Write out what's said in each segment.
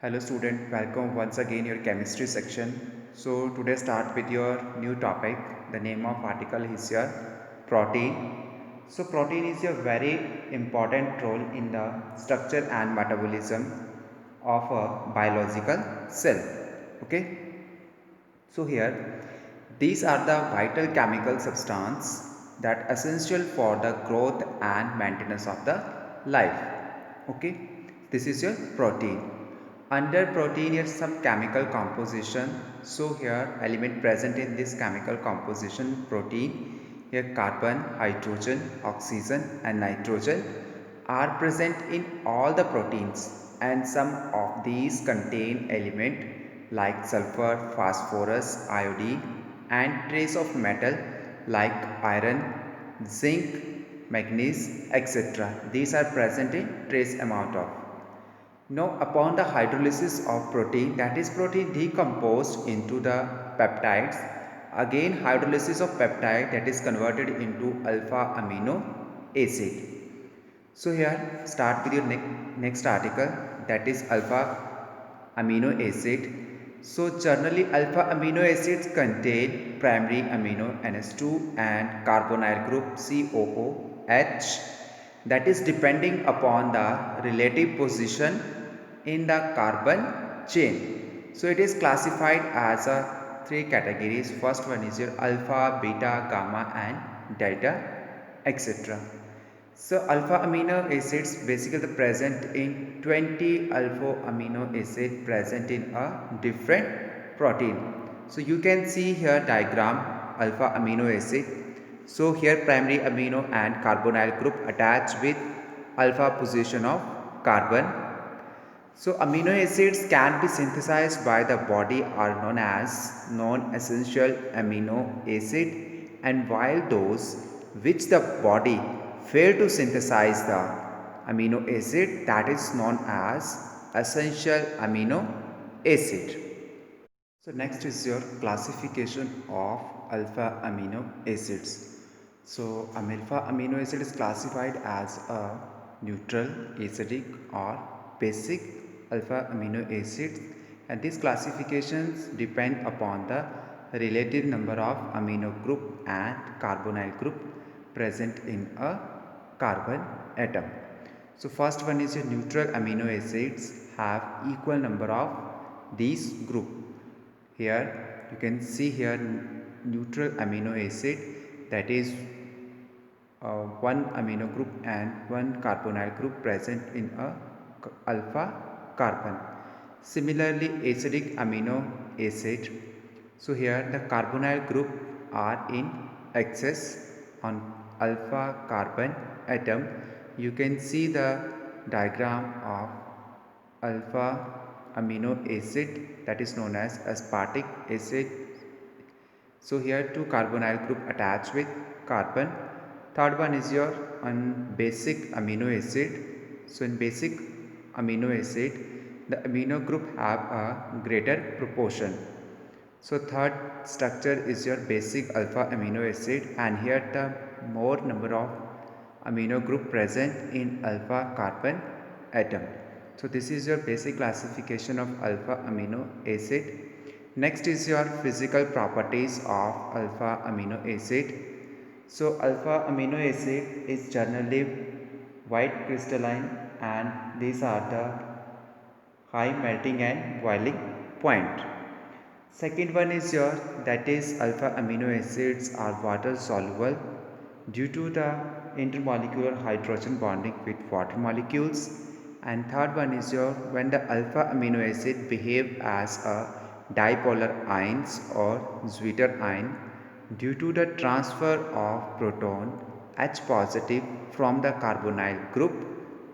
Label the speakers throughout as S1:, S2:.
S1: Hello student, welcome once again your chemistry section. So today start with your new topic. The name of article is your protein. So protein is a very important role in the structure and metabolism of a biological cell. Okay. So here these are the vital chemical substance that essential for the growth and maintenance of the life. Okay, this is your protein. Under protein is some chemical composition. So here element present in this chemical composition protein, here carbon, hydrogen, oxygen and nitrogen are present in all the proteins, and some of these contain element like sulfur, phosphorus, iodine and trace of metal like iron, zinc, manganese, etc. These are present in trace amount of. Now, upon the hydrolysis of protein, that is protein decomposed into the peptides. Again, hydrolysis of peptide, that is converted into alpha amino acid. So here start with your next article, that is alpha amino acid. So generally alpha amino acids contain primary amino NH2 and carbonyl group COOH, that is depending upon the relative position in the carbon chain. So it is classified as a three categories. First one is your alpha, beta, gamma and delta, etc. So alpha amino acids basically present in 20 alpha amino acid present in a different protein. So you can see here diagram alpha amino acid. So here primary amino and carbonyl group attached with alpha position of carbon. So amino acids can be synthesized by the body are known as non-essential amino acid, and while those which the body fail to synthesize the amino acid, that is known as essential amino acid. So next is your classification of alpha amino acids. So alpha amino acid is classified as a neutral, acidic or basic alpha amino acids, and these classifications depend upon the relative number of amino group and carbonyl group present in a carbon atom. So first one is your neutral amino acids have equal number of these group. Here you can see here neutral amino acid, that is one amino group and one carbonyl group present in a alpha carbon. Similarly acidic amino acid, so here the carbonyl group are in excess on alpha carbon atom. You can see the diagram of alpha amino acid, that is known as aspartic acid. So here two carbonyl group attached with carbon. Third one is your basic amino acid. So in basic amino acid the amino group have a greater proportion. So third structure is your basic alpha amino acid, and here the more number of amino group present in alpha carbon atom. So this is your basic classification of alpha amino acid. Next is your physical properties of alpha amino acid. So alpha amino acid is generally white crystalline, and these are the high melting and boiling point. Second one is your, that is alpha amino acids are water soluble due to the intermolecular hydrogen bonding with water molecules. And third one is your, when the alpha amino acid behave as a dipolar ions or Zwitter ion due to the transfer of proton H positive from the carbonyl group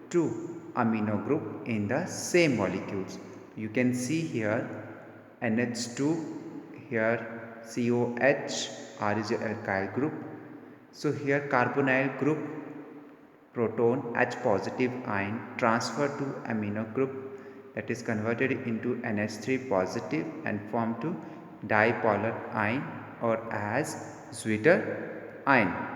S1: to amino group in the same molecules. You can see here NH2, here COH, R is a alkyl group. So here carbonyl group proton H positive ion transfer to amino group, that is converted into NH3 positive and form to dipolar ion or as Zwitter ion.